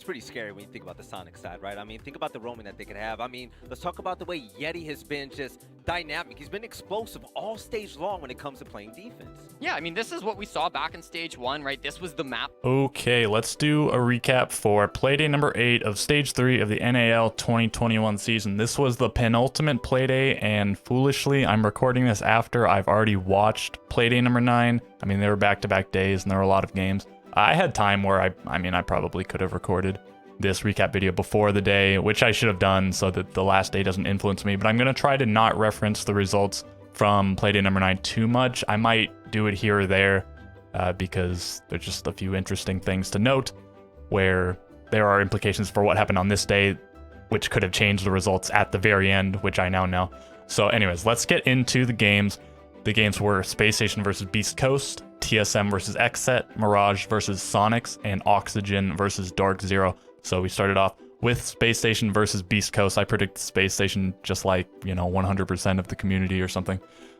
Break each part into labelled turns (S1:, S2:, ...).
S1: it's pretty scary when you think about the Sonic side, right? I mean, think about the roaming that they could have. I mean, let's talk about the way Yeti has been just dynamic. He's been explosive all stage long when it comes to playing defense.
S2: Yeah, I mean, this is what we saw back in stage 1, right? This was the map.
S3: Okay, let's do a recap for Playday number 8 of Stage 3 of the NAL 2021 season. This was the penultimate Playday, and foolishly, I'm recording this after I've already watched Playday number 9. I mean, they were back-to-back days, and there were a lot of games. I had time where I probably could have recorded this recap video before the day, which I should have done so that the last day doesn't influence me, but I'm going to try to not reference the results from Playday number 9 too much. I might do it here or there because there's just a few interesting things to note where there are implications for what happened on this day, which could have changed the results at the very end, which I now know. So anyways, let's get into the games. The games were Space Station versus Beast Coast, TSM versus XSET, Mirage versus Sonics, and Oxygen versus DarkZero. So we started off with Space Station versus Beast Coast. I predict Space Station just like, 100% of the community or something,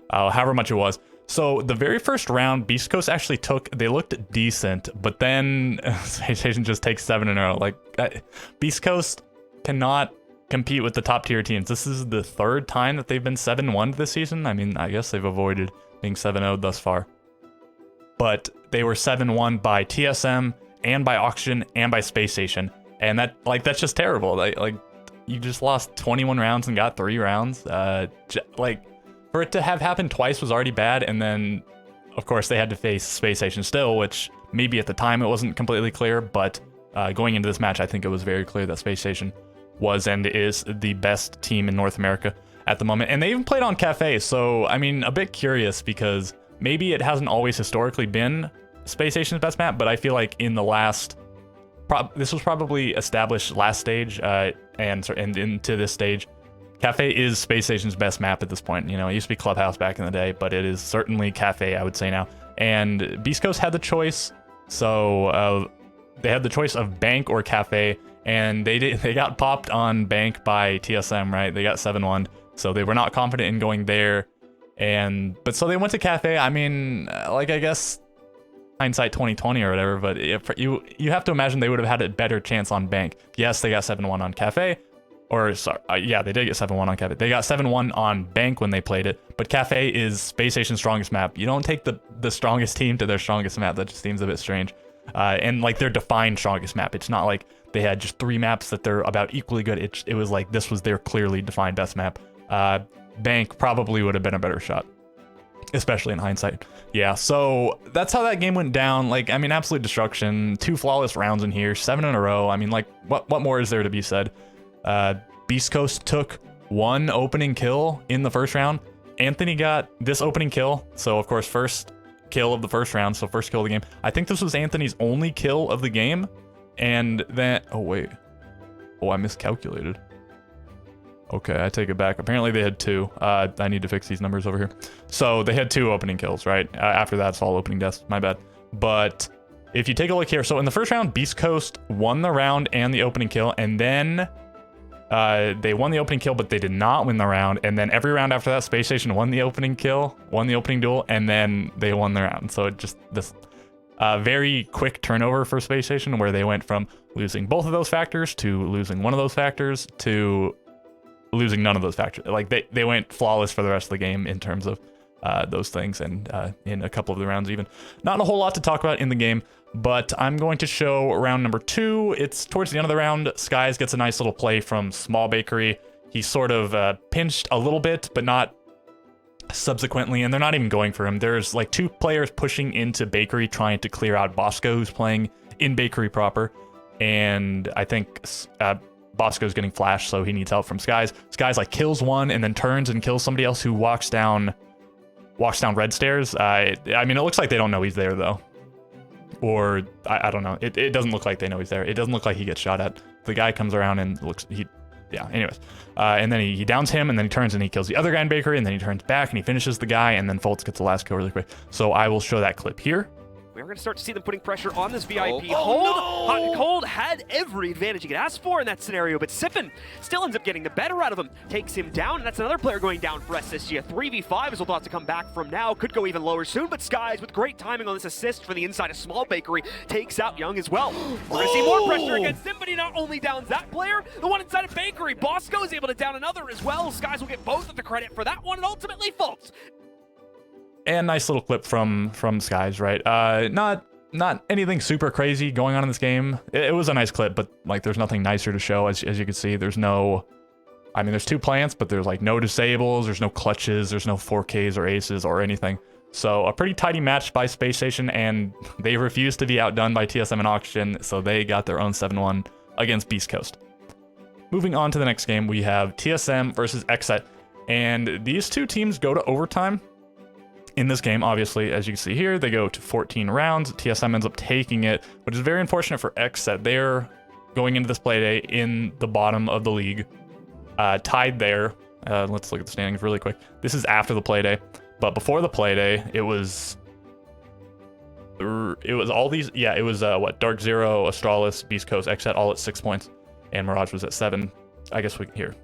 S3: however much it was. So the very first round, Beast Coast actually they looked decent, but then Space Station just takes 7 in a row. Like, Beast Coast cannot compete with the top tier teams. This is the third time that they've been 7-1 this season. I mean, I guess they've avoided being 7-0 thus far. But they were 7-1 by TSM and by Oxygen and by Space Station. And that's just terrible. Like you just lost 21 rounds and got 3 rounds. For it to have happened twice was already bad. And then, of course, they had to face Space Station still, which maybe at the time it wasn't completely clear. But going into this match, I think it was very clear that Space Station was and is the best team in North America at the moment. And they even played on Cafe. So, I mean, a bit curious because maybe it hasn't always historically been Space Station's best map, but I feel like in the last... this was probably established last stage and into this stage. Cafe is Space Station's best map at this point. It used to be Clubhouse back in the day, but it is certainly Cafe, I would say now. And Beast Coast had the choice. So they had the choice of Bank or Cafe, and they got popped on Bank by TSM, right? They got 7-1, so they were not confident in going there. But so they went to Cafe. I mean, I guess hindsight 2020 or whatever, but if you have to imagine they would have had a better chance on Bank. Yes, they got 7-1 on Cafe. Or, sorry, yeah, they did get 7-1 on Cafe. They got 7-1 on Bank when they played it, but Cafe is Space Station's strongest map. You don't take the strongest team to their strongest map. That just seems a bit strange. And their defined strongest map. It's not like they had just 3 maps that they're about equally good. It was like this was their clearly defined best map. Bank probably would have been a better shot, especially in hindsight. Yeah, so that's how that game went down. Absolute destruction. 2 flawless rounds in here, 7 in a row. I mean, what more is there to be said? Beast Coast took 1 opening kill in the first round. Anthony got this opening kill, so of course first kill of the first round, so first kill of the game. I think this was Anthony's only kill of the game, and then I miscalculated. Okay, I take it back. Apparently they had 2. I need to fix these numbers over here. So they had 2 opening kills, right? After that, it's all opening deaths. My bad. But if you take a look here, so in the first round, Beast Coast won the round and the opening kill, and then they won the opening kill, but they did not win the round. And then every round after that, Space Station won the opening kill, won the opening duel, and then they won the round. So it just this very quick turnover for Space Station, where they went from losing both of those factors to losing one of those factors to losing none of those factors. They went flawless for the rest of the game in terms of those things, and in a couple of the rounds even. Not a whole lot to talk about in the game, but I'm going to show round number 2. It's towards the end of the round. Skies gets a nice little play from Small Bakery. He sort of pinched a little bit, but not subsequently, and they're not even going for him. There's 2 players pushing into Bakery trying to clear out Bosco, who's playing in Bakery proper, and I think Bosco's getting flashed, so he needs help from Skies. Skies kills one and then turns and kills somebody else who walks down red stairs. It looks like they don't know he's there though, or I don't know. It doesn't look like they know he's there. It doesn't look like he gets shot at. The guy comes around and anyways, and then he downs him, and then he turns and he kills the other guy in Bakery, and then he turns back and he finishes the guy, and then Fultz gets the last kill really quick. So I will show that clip here.
S4: we're going to start to see them putting pressure on this VIP.
S2: Oh,
S4: Hold,
S2: no!
S4: Hot Cold had every advantage he could ask for in that scenario, but Siphon still ends up getting the better out of him, takes him down, and that's another player going down for SSG. A 3v5 is what they'll have to come back from now. Could go even lower soon, but Skies, with great timing on this assist for the inside of Small Bakery, takes out Young as well. We're going to see more pressure against him, but he not only downs that player, the one inside of Bakery. Bosco is able to down another as well. Skies will get both of the credit for that one, and ultimately Fultz.
S3: And nice little clip from Skies, right? Not anything super crazy going on in this game. It was a nice clip, but like there's nothing nicer to show. As you can see, there's no, I mean, there's 2 plants, but there's like no disables, there's no clutches, there's no 4Ks or aces or anything. So a pretty tidy match by Space Station, and they refused to be outdone by TSM and Oxygen, so they got their own 7-1 against Beast Coast. Moving on to the next game, we have TSM versus Xset, and these 2 teams go to overtime. In this game, obviously, as you can see here, they go to 14 rounds. TSM ends up taking it, which is very unfortunate for Xset. They're going into this Playday in the bottom of the league, tied there. Let's look at the standings really quick. This is after the Playday, but before the Playday, it was all these. Yeah, it was what, DarkZero, Astralis, Beast Coast, Xset all at 6 points, and Mirage was at 7. I guess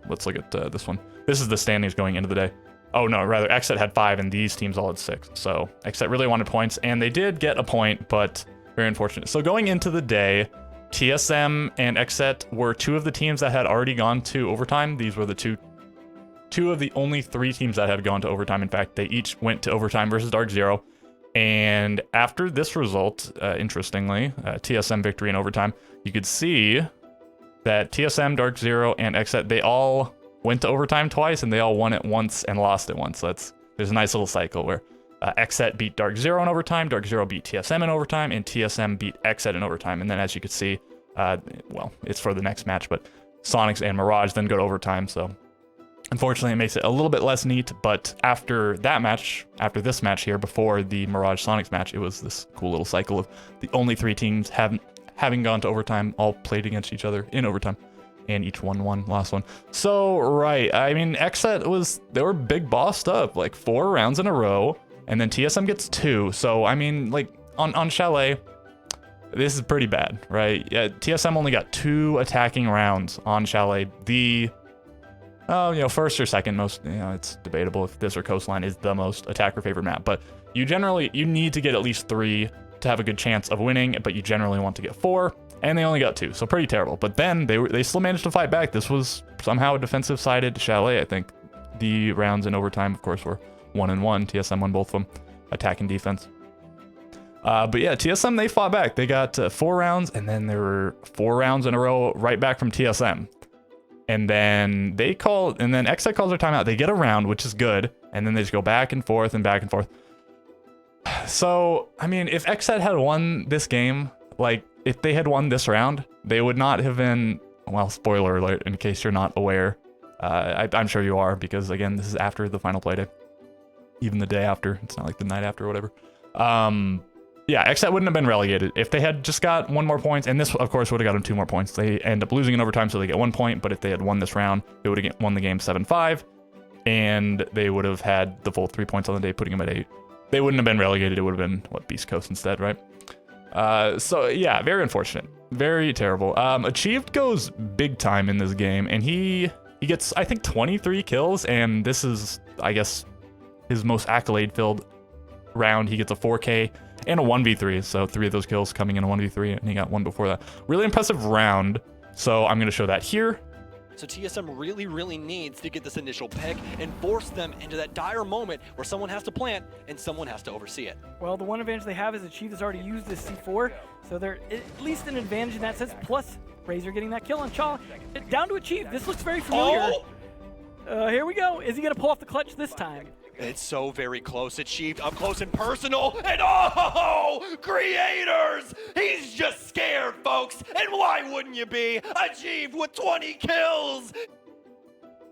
S3: let's look at this one. This is the standings going into the day. Oh no, rather Xset had 5 and these teams all had 6. So Xset really wanted points, and they did get a point, but very unfortunate. So going into the day, TSM and Xset were 2 of the teams that had already gone to overtime. These were the two of the only 3 teams that had gone to overtime. In fact, they each went to overtime versus DarkZero. And after this result, interestingly, TSM victory in overtime, you could see that TSM, DarkZero, and Xset, they all went to overtime twice, and they all won it once and lost it once. So there's a nice little cycle where Xset beat DarkZero in overtime, DarkZero beat TSM in overtime, and TSM beat Xset in overtime. And then as you can see, well, it's for the next match, but Sonics and Mirage then go to overtime. So unfortunately, it makes it a little bit less neat. But after that match, after this match here, before the Mirage Sonics match, it was this cool little cycle of the only 3 teams having gone to overtime all played against each other in overtime. And each won one, lost one. So, right, I mean, Xset they were big bossed up, like 4 rounds in a row, and then TSM gets 2. So, I mean, like, on Chalet, this is pretty bad, right? Yeah, TSM only got 2 attacking rounds on Chalet. First or second most, it's debatable if this or Coastline is the most attacker favorite map, but you need to get at least 3 to have a good chance of winning, but you generally want to get 4. And they only got 2, so pretty terrible. But then they still managed to fight back. This was somehow a defensive-sided Chalet, I think. The rounds in overtime, of course, were 1-1. TSM won both of them, attack and defense. But yeah, TSM, they fought back. They got 4 rounds, and then there were 4 rounds in a row right back from TSM. And then Xset calls their timeout. They get a round, which is good, and then they just go back and forth and back and forth. So, I mean, if Xset had won this game, like, if they had won this round, they would not have been, well, spoiler alert, in case you're not aware. I'm sure you are, because, again, this is after the final Playday. Even the day after. It's not like the night after or whatever. Yeah, Xset wouldn't have been relegated. If they had just got 1 more points, and this, of course, would have got them 2 more points. They end up losing in overtime, so they get 1 point, but if they had won this round, they would have won the game 7-5, and they would have had the full 3 points on the day, putting them at 8. They wouldn't have been relegated. It would have been, Beast Coast instead, right? So yeah, very unfortunate, very terrible. Achieved goes big time in this game, and he gets, I think, 23 kills, and this is, I guess, his most accolade-filled round. He gets a 4K and a 1v3, so 3 of those kills coming in a 1v3, and he got 1 before that. Really impressive round, so I'm going to show that here.
S5: So TSM really needs to get this initial pick and force them into that dire moment where someone has to plant and someone has to oversee it.
S6: Well, the one advantage they have is Achieve has already used this C4, so they're at least an advantage in that sense, plus Razor getting that kill on Chaw. Down to Achieve, this looks very familiar. Here we go. Is he going to pull off the clutch this time?
S5: It's so very close. Achieved up close and personal. And oh, creators! He's just scared, folks. And why wouldn't you be? Achieved with 20 kills.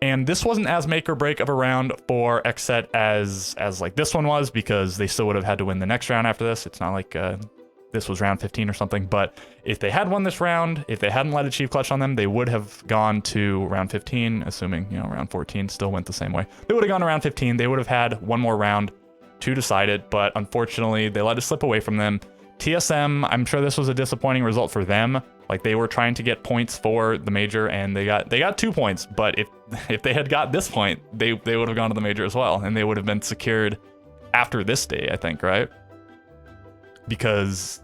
S3: And this wasn't as make or break of a round for Xset as like this one was, because they still would have had to win the next round after this. It's not like this was round 15 or something, but if they had won this round, if they hadn't let Achieve clutch on them, they would have gone to round 15, assuming, round 14 still went the same way. They would have gone to round 15. They would have had 1 more round to decide it, but unfortunately, they let it slip away from them TSM, I'm sure this was a disappointing result for them. Like, they were trying to get points for the major, and they got 2 points. But if they had got this point, they would have gone to the major as well, and they would have been secured after this day, I think, right? Because,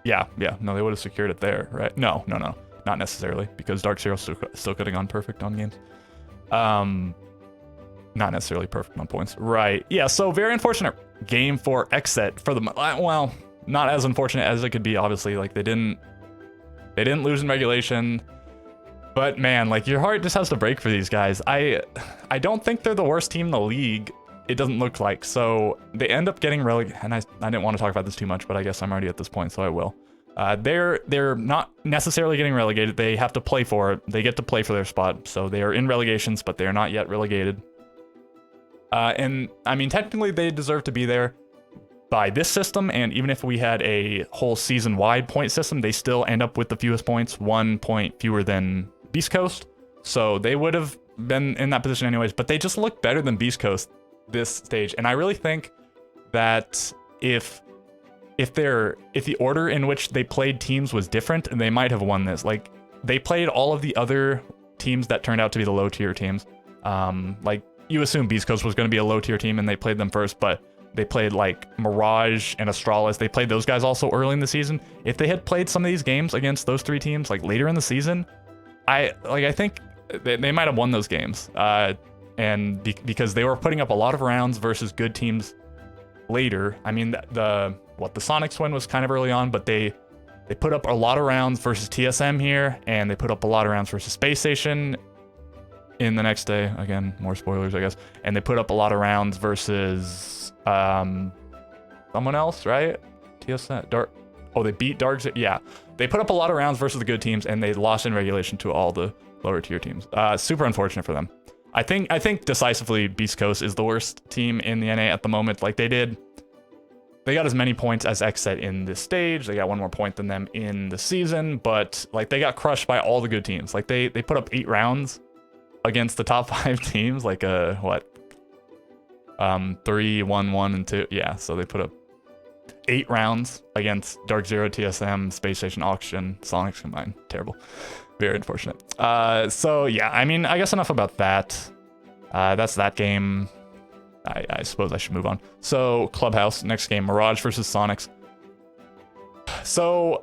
S3: no, they would have secured it there, right? No, not necessarily, because DarkZero still could have gone perfect on games. Not necessarily perfect on points, right? Yeah, so very unfortunate game for XSET for the, well, not as unfortunate as it could be, obviously. Like, they didn't lose in regulation, but man, like, your heart just has to break for these guys. I don't think they're the worst team in the league. It doesn't look like. So they end up getting relegated, and I didn't want to talk about this too much, but I guess I'm already at this point, so I will. They're not necessarily getting relegated. They have to play for it. They get to play for their spot. So they are in relegations, but they are not yet relegated. And I mean, technically they deserve to be there by this system. And even if we had a whole season-wide point system, they still end up with the fewest points, 1 point fewer than Beast Coast. So they would have been in that position anyways, but they just look better than Beast Coast this stage. And I really think that if the order in which they played teams was different, they might have won this. Like, they played all of the other teams that turned out to be the low tier teams. Like, you assume Beast Coast was going to be a low tier team, and they played them first, but they played like Mirage and Astralis. They played those guys also early in the season. If they had played some of these games against those 3 teams like later in the season, I think they might have won those games. And because they were putting up a lot of rounds versus good teams later. I mean, the Sonics win was kind of early on, but they put up a lot of rounds versus TSM here, and they put up a lot of rounds versus Space Station in the next day. Again, more spoilers, I guess. And they put up a lot of rounds versus someone else, right? TSM, they beat DarkZero. Yeah, they put up a lot of rounds versus the good teams, and they lost in regulation to all the lower tier teams. Super unfortunate for them. I think decisively Beast Coast is the worst team in the NA at the moment. Like, they got as many points as XSET in this stage. They got 1 more point than them in the season, but like, they got crushed by all the good teams. Like, they put up 8 rounds against the top 5 teams, like 3, 1, 1, and 2. Yeah, so they put up 8 rounds against DarkZero, TSM, Space Station, Auction, Sonics combined. Terrible. Very unfortunate. So yeah, I mean, I guess enough about that. That's that game. I suppose I should move on. So Clubhouse, next game, Mirage versus Sonics. So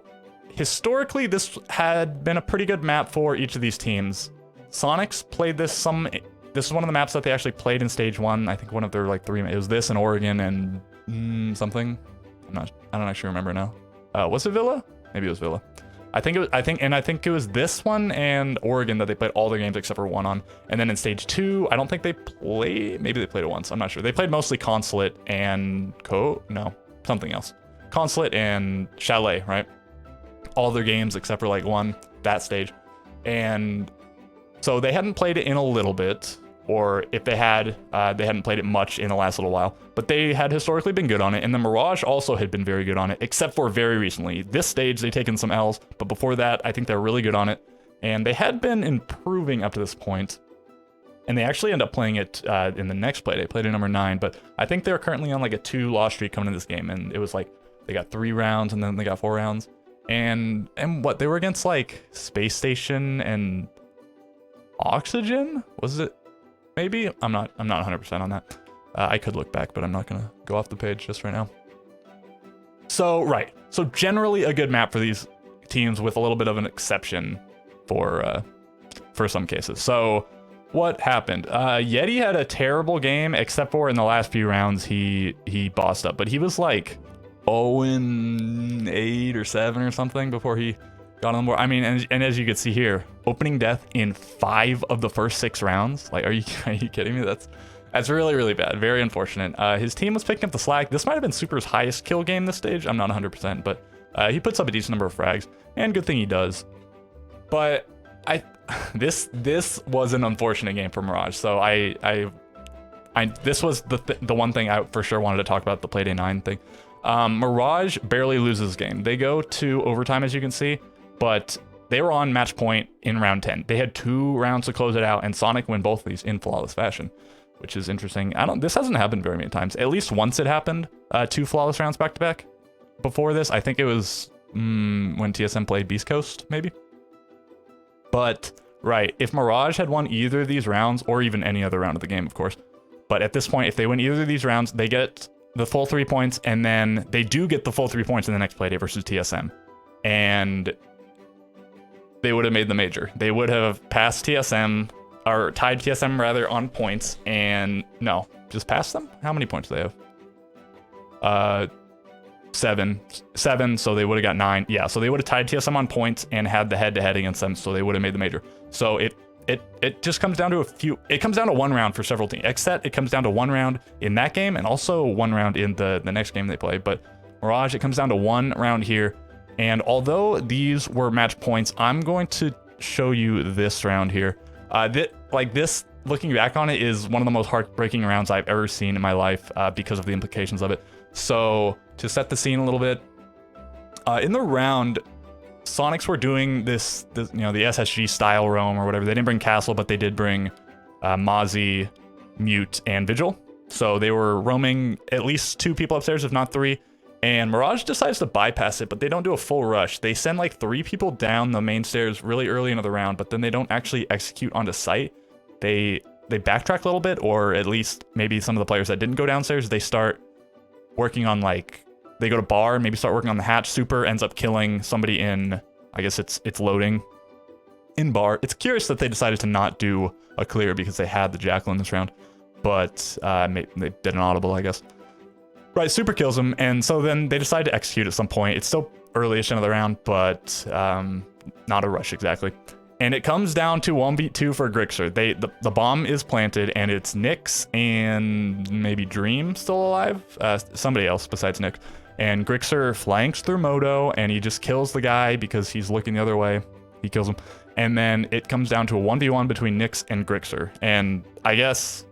S3: historically, this had been a pretty good map for each of these teams. Sonics played this is one of the maps that they actually played in stage 1. I think one of their like 3, it was this in Oregon and something. I don't actually remember now. Was it Villa? Maybe it was Villa. I think it was this one and Oregon that they played all their games except for 1 on. And then in stage 2, I don't think they played, maybe they played it once, I'm not sure. They played mostly Consulate and something else. Consulate and Chalet, right? All their games except for like 1, that stage. And so they hadn't played it in a little bit, or if they had, they hadn't played it much in the last little while, but they had historically been good on it, and the Mirage also had been very good on it, except for very recently. This stage, they've taken some L's, but before that, I think they're really good on it, and they had been improving up to this point, and they actually end up playing it in the next Playday, Playday number 9, but I think they're currently on like a 2-loss streak coming into this game, and it was like, they got 3 rounds, and then they got 4 rounds, and what, they were against like Space Station and Oxygen? Was it? Maybe? I'm not 100% on that. I could look back, but I'm not gonna go off the page just right now. So, right. So generally a good map for these teams with a little bit of an exception for some cases. So what happened? Yeti had a terrible game, except for in the last few rounds he bossed up, but he was like 0-8 or 7 or something before he got on the board. I mean, and as you can see here, opening death in 5 of the first 6 rounds. Like, are you kidding me? That's really, really bad. Very unfortunate. His team was picking up the slack. This might have been Super's highest kill game this stage. I'm not 100%, but he puts up a decent number of frags, and good thing he does. But this was an unfortunate game for Mirage. So this was the one thing I for sure wanted to talk about, the Playday 9 thing. Mirage barely loses game. They go to overtime, as you can see, but they were on match point in round 10. They had 2 rounds to close it out, and Sonic win both of these in flawless fashion, which is interesting. This hasn't happened very many times. At least once it happened, 2 flawless rounds back to back. before this. I think it was when TSM played Beast Coast, maybe. But, right, if Mirage had won either of these rounds, or even any other round of the game, of course, but at this point, if they win either of these rounds, they get the full 3 points, and then they do get the full 3 points in the next Playday versus TSM. And they would have made the major. They would have passed TSM, or tied TSM rather, on points, and no, just passed them? How many points do they have? 7, so they would have got 9. Yeah, so they would have tied TSM on points and had the head-to-head against them, so they would have made the major. So it just comes down to it comes down to one round for several teams. Xset, it comes down to one round in that game, and also one round in the next game they play. But Mirage, it comes down to one round here. And although these were match points, I'm going to show you this round here. This, looking back on it, is one of the most heartbreaking rounds I've ever seen in my life because of the implications of it. So to set the scene a little bit, in the round, Sonics were doing this, the SSG style roam or whatever. They didn't bring Castle, but they did bring Mozzie, Mute, and Vigil. So they were roaming at least 2 people upstairs, if not 3. And Mirage decides to bypass it, but they don't do a full rush. They send like 3 people down the main stairs really early into the round, but then they don't actually execute onto site. They backtrack a little bit, or at least maybe some of the players that didn't go downstairs, they start working on they go to bar, maybe start working on the hatch. Super ends up killing somebody in, I guess it's loading in bar. It's curious that they decided to not do a clear because they had the Jackal in this round, but they did an audible, I guess. Right, Super kills him, and so then they decide to execute at some point. It's still early-ish into the round, but not a rush exactly. And it comes down to 1v2 for Grixer. The bomb is planted, and it's Nyx and maybe Dream still alive? Somebody else besides Nyx. And Grixer flanks through Moto, and he just kills the guy because he's looking the other way. He kills him. And then it comes down to a 1v1 between Nyx and Grixer. And I guess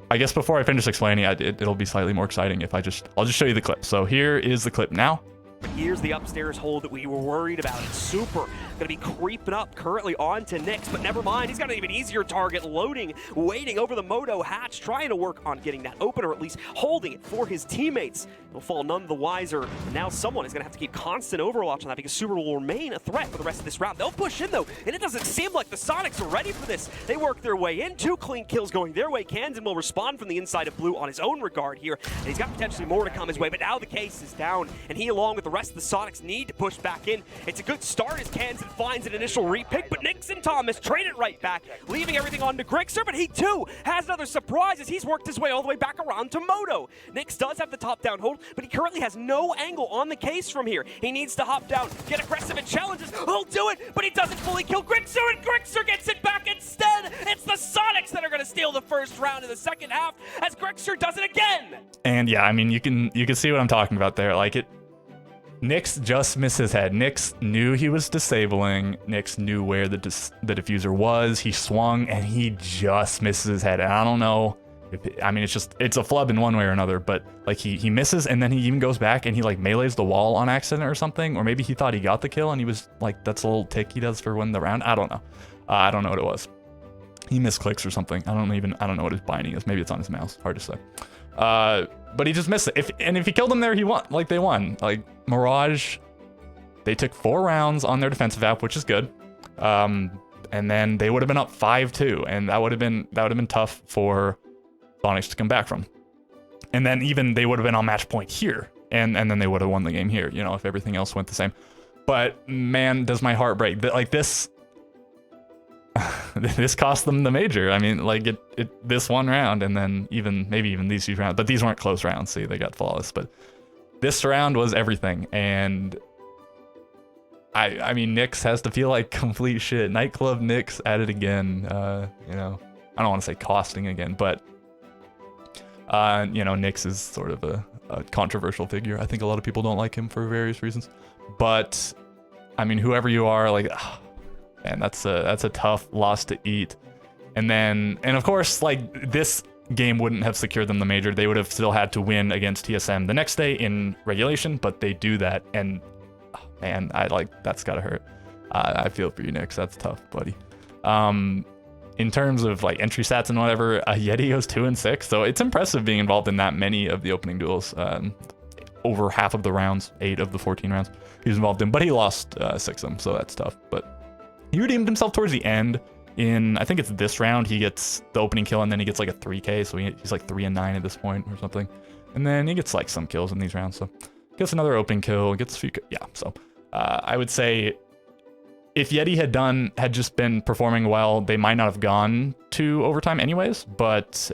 S3: before I finish explaining, it'll be slightly more exciting if I'll just show you the clip. So here is the clip now.
S4: But here's the upstairs hold that we were worried about. It's Super going to be creeping up currently onto Nyx, but never mind. He's got an even easier target, loading, waiting over the Moto hatch, trying to work on getting that open, or at least holding it for his teammates. He'll fall none the wiser. And now someone is going to have to keep constant overwatch on that, because Super will remain a threat for the rest of this round. They'll push in, though, and it doesn't seem like the Sonics are ready for this. They work their way in. 2 clean kills going their way. Kansan will respond from the inside of Blue on his own regard here, and he's got potentially more to come his way, but now the case is down, and he, along with the rest of the Sonics, need to push back in. It's a good start as Kansan finds an initial repick, but Nyx and Thomas trade it right back, leaving everything on to Grixer, but he too has another surprise as he's worked his way all the way back around to Moto. Nyx does have the top-down hold, but he currently has no angle on the case from here. He needs to hop down, get aggressive and challenges. He'll do it, but he doesn't fully kill Grixer, and Grixer gets it back instead. It's the Sonics that are going to steal the first round in the second half as Grixer does it again.
S3: And yeah, I mean, you can see what I'm talking about there. Nyx just missed his head. Nyx knew he was disabling. Nyx knew where the diffuser was. He swung and he just misses his head. And I don't know it's a flub in one way or another, but he misses, and then he even goes back and he melees the wall on accident or something, or maybe he thought he got the kill and he was that's a little tick he does for winning the round. I don't know. I don't know what it was. He misclicks or something. I don't know what his binding is. Maybe it's on his mouse. Hard to say. But he just missed it. If he killed him there, he won. They won. Mirage, they took 4 rounds on their defensive app, which is good. And then they would have been up 5-2, and that would have been tough for Sonics to come back from. And then even they would have been on match point here, and then they would have won the game here, if everything else went the same. But man, does my heart break. This this cost them the major. I mean, this one round, and then maybe even these 2 rounds, but these weren't close rounds. See, they got flawless, but this round was everything. And I mean, Nyx has to feel like complete shit. Nightclub Nyx at it again. I don't want to say costing again, but Nyx is sort of a controversial figure. I think a lot of people don't like him for various reasons, but I mean, whoever you are, man, that's a tough loss to eat. And of course, this game wouldn't have secured them the major. They would have still had to win against TSM the next day in regulation, but they do that, and man, that's gotta hurt. I feel for you, Nyx. That's tough, buddy. In terms of entry stats and whatever, Yeti goes 2-6, so it's impressive being involved in that many of the opening duels. over half of the rounds, 8 of the 14 rounds he was involved in, but he lost 6 of them, so that's tough. But he redeemed himself towards the end. In, I think it's this round, he gets the opening kill, and then he gets like a 3K, so he's like 3 and 9 at this point or something. And then he gets like some kills in these rounds, so gets another opening kill, gets a few, yeah. So I would say if Yeti had just been performing well, they might not have gone to overtime anyways, but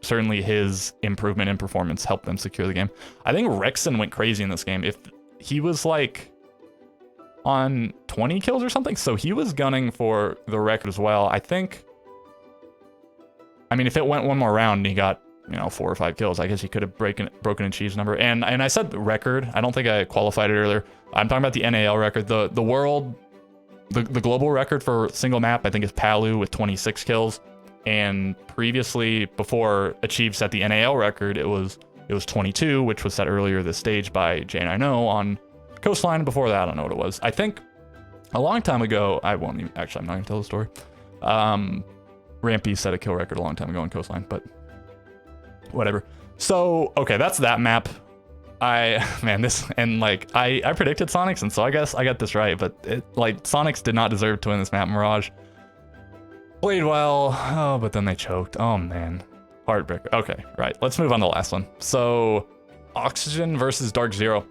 S3: certainly his improvement in performance helped them secure the game. I think Rexon went crazy in this game. If he was like on 20 kills or something, so he was gunning for the record as well. I mean, if it went one more round and he got, you know, 4 or 5 kills, I guess he could have broken Achiev's number. And I said the record, I don't think I qualified it earlier. I'm talking about the NAL record. The world, the global record for single map, I think, is Palu with 26 kills. And previously, before Achieve set the NAL record, it was 22, which was set earlier this stage by J9O on Coastline. Before that, I don't know what it was. I think a long time ago, I'm not gonna tell the story. Rampy set a kill record a long time ago on Coastline, but whatever. So, okay, that's that map. I predicted Sonics, and so I guess I got this right, but Sonics did not deserve to win this map. Mirage played well, oh, but then they choked. Oh man, heartbreaker. Okay, right, let's move on to the last one. So, Oxygen versus DarkZero.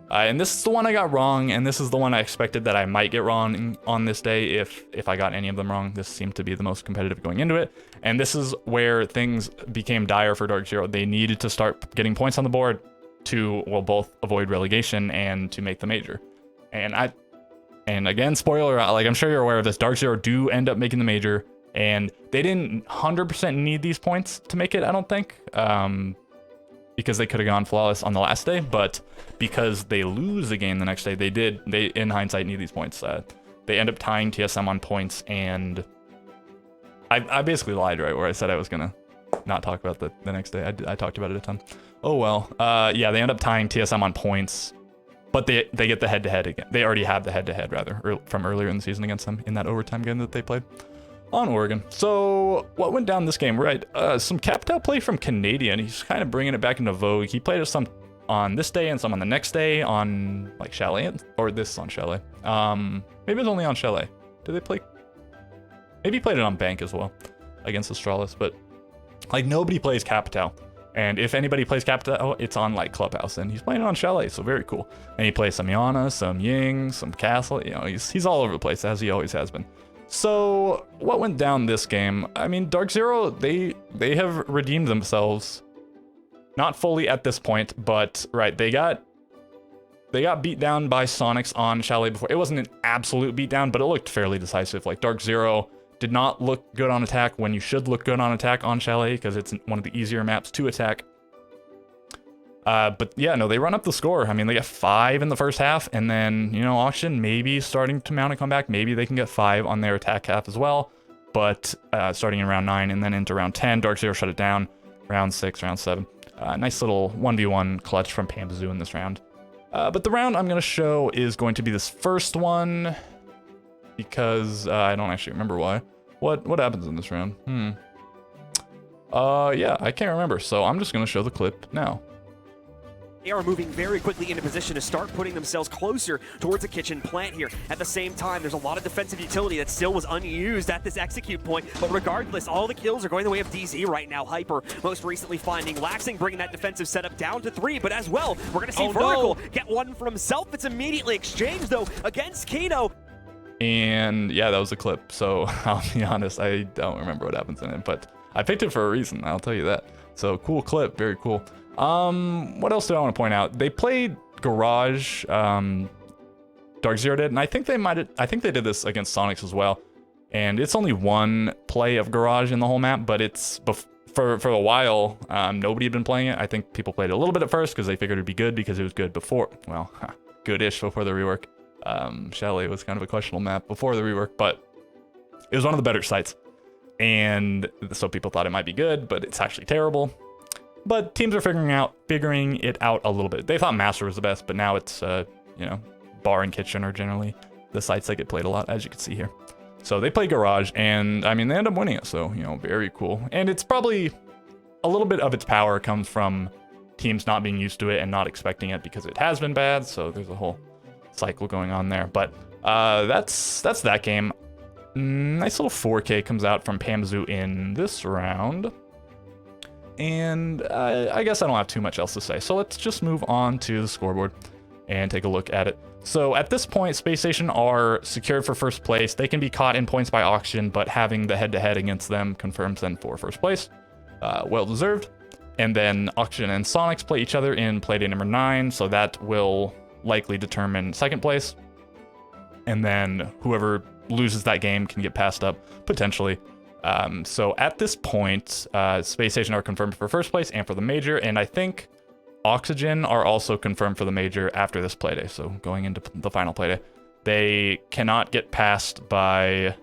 S3: And this is the one I got wrong, and this is the one I expected that I might get wrong on this day if I got any of them wrong. This seemed to be the most competitive going into it, and this is where things became dire for DarkZero. They needed to start getting points on the board to, well, both avoid relegation and to make the major. And again, spoiler, like I'm sure you're aware of this, DarkZero do end up making the major, and they didn't 100% need these points to make it, I don't think. Because they could have gone flawless on the last day, but because they lose the game the next day, they in hindsight need these points. They end up tying TSM on points, and I basically lied, right, where I said I was gonna not talk about the next day. I talked about it a ton. Oh well. Yeah, they end up tying TSM on points, but they get the head-to-head again. They already have the head-to-head rather from earlier in the season against them in that overtime game that they played on Oregon. So what went down this game, right? Some Captel play from Canadian. He's kind of bringing it back into vogue. He played some on this day and some on the next day on like Chalet, or this on Chalet. Maybe it was only on Chalet. Did they play? Maybe he played it on Bank as well against Astralis, but like nobody plays Captel. And if anybody plays Captel, it's on like Clubhouse, and he's playing it on Chalet, so very cool. And he plays some Yana, some Ying, some Castle. You know, he's all over the place, as he always has been. So what went down this game? I mean, DarkZero, they have redeemed themselves, not fully at this point, but right, they got beat down by Sonics on Chalet before. It wasn't an absolute beatdown, but it looked fairly decisive. Like DarkZero did not look good on attack when you should look good on attack on Chalet, because it's one of the easier maps to attack. But yeah, no, they run up the score. I mean, they get 5 in the first half, and then, you know, Auction maybe starting to mount a comeback. Maybe they can get 5 on their attack half as well. But starting in round 9 and then into round 10, DarkZero shut it down. Round 6, round 7. Nice little 1v1 clutch from Pambazoo in this round. But the round I'm going to show is going to be this first one, because I don't actually remember why. What happens in this round? Yeah, I can't remember, so I'm just going to show the clip now.
S4: They are moving very quickly into position to start putting themselves closer towards a kitchen plant here. At the same time, there's a lot of defensive utility that still was unused at this execute point, but regardless, all the kills are going the way of DZ right now. Hyper most recently finding Laxing, bringing that defensive setup down to 3, but as well, we're going to see Vertical get one for himself. It's immediately exchanged, though, against Kino. And
S3: yeah, that was a clip, so I'll be honest, I don't remember what happens in it, but I picked it for a reason, I'll tell you that. So cool clip, very cool. What else do I want to point out? They played Garage, DarkZero did, and I think they did this against Sonics as well. And it's only one play of Garage in the whole map, but it's for a while, nobody had been playing it. I think people played it a little bit at first because they figured it'd be good because it was good before, well, good-ish before the rework. Chalet was kind of a questionable map before the rework, but it was one of the better sites. And so people thought it might be good, but it's actually terrible. But teams are figuring it out a little bit. They thought Master was the best, but now it's, you know, Bar and Kitchen are generally the sites that get played a lot, as you can see here. So they play Garage, and I mean, they end up winning it, so, you know, very cool. And it's probably a little bit of its power comes from teams not being used to it and not expecting it because it has been bad. So there's a whole cycle going on there. But that's that game. Nice little 4K comes out from Pamzu in this round. And I guess I don't have too much else to say. So let's just move on to the scoreboard and take a look at it. So at this point, Space Station are secured for first place. They can be caught in points by Oxygen, but having the head-to-head against them confirms them for first place. Well deserved. And then Oxygen and Sonics play each other in Playday number 9, so that will likely determine second place. And then whoever loses that game can get passed up, potentially. So at this point, Space Station are confirmed for first place and for the major, and I think Oxygen are also confirmed for the major after this Playday, so going into the final Playday. They cannot get passed by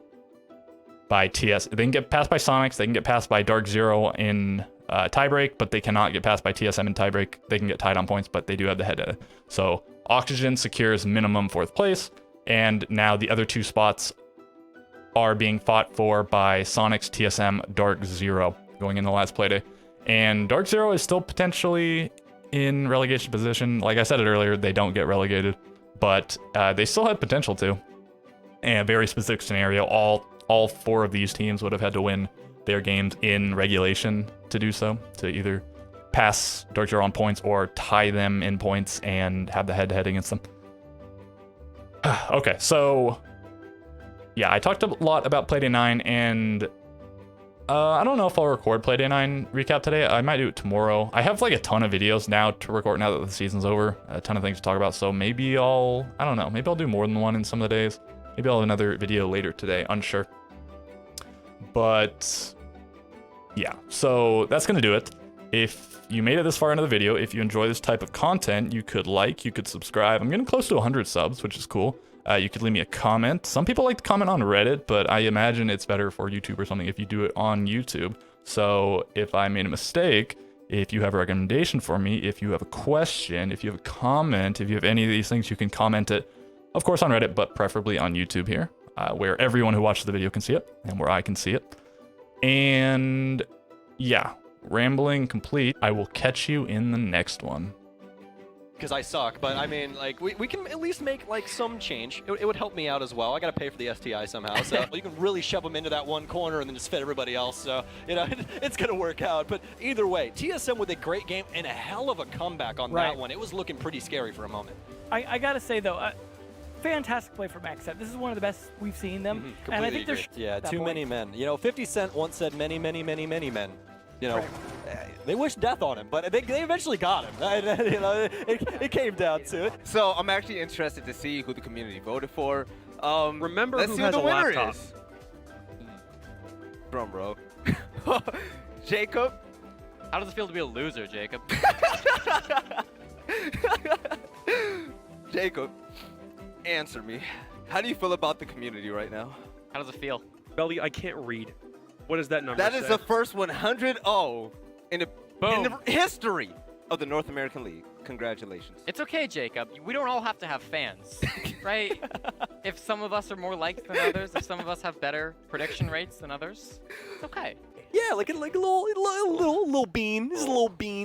S3: TS. They can get passed by Sonics, they can get passed by DarkZero in tiebreak, but they cannot get passed by TSM in tiebreak. They can get tied on points, but they do have the head-to-head. So Oxygen secures minimum 4th place, and now the other 2 spots are being fought for by Sonics, TSM, DarkZero going in the last Playday. And DarkZero is still potentially in relegation position. Like I said it earlier, they don't get relegated, but they still have potential to. And a very specific scenario, all 4 of these teams would have had to win their games in regulation to do so, to either pass DarkZero on points or tie them in points and have the head-to-head against them. Okay, so yeah, I talked a lot about Playday 9, and I don't know if I'll record Playday 9 recap today. I might do it tomorrow. I have like a ton of videos now to record now that the season's over. A ton of things to talk about, so maybe I don't know, maybe I'll do more than one in some of the days. Maybe I'll have another video later today, unsure. But yeah, so that's gonna do it. If you made it this far into the video, if you enjoy this type of content, you could like, you could subscribe. I'm getting close to 100 subs, which is cool. You could leave me a comment. Some people like to comment on Reddit, but I imagine it's better for YouTube or something if you do it on YouTube. So if I made a mistake, if you have a recommendation for me, if you have a question, if you have a comment, if you have any of these things, you can comment it, of course, on Reddit, but preferably on YouTube here, where everyone who watches the video can see it and where I can see it. And yeah, rambling complete. I will catch you in the next one.
S5: Because I suck, but I mean, like, we can at least make, like, some change. It would help me out as well. I gotta pay for the STI somehow, so you can really shove them into that one corner and then just fit everybody else, so, you know, it's gonna work out. But either way, TSM with a great game and a hell of a comeback on that one. It was looking pretty scary for a moment.
S6: I gotta say, though, fantastic play from Maxset. This is one of the best we've seen them, and I think there's
S5: too many men. You know, 50 Cent once said many, many, many, many men. You know, they wished death on him, but they eventually got him. You know, it came down to it.
S1: So I'm actually interested to see who the community voted for.
S4: Remember
S1: let's
S4: who
S1: see
S4: has
S1: who the
S4: a
S1: winner
S4: laptop.
S1: is. Drum roll. Jacob.
S2: How does it feel to be a loser, Jacob?
S1: Jacob, answer me. How do you feel about the community right now?
S2: How does it feel?
S4: Belly, I can't read. What does that number
S1: That
S4: say?
S1: is the first 100-0 in the history of the North American League. Congratulations.
S2: It's okay, Jacob. We don't all have to have fans, right? If some of us are more liked than others, if some of us have better prediction rates than others, it's okay.
S5: Yeah, like a little bean. This is a little bean.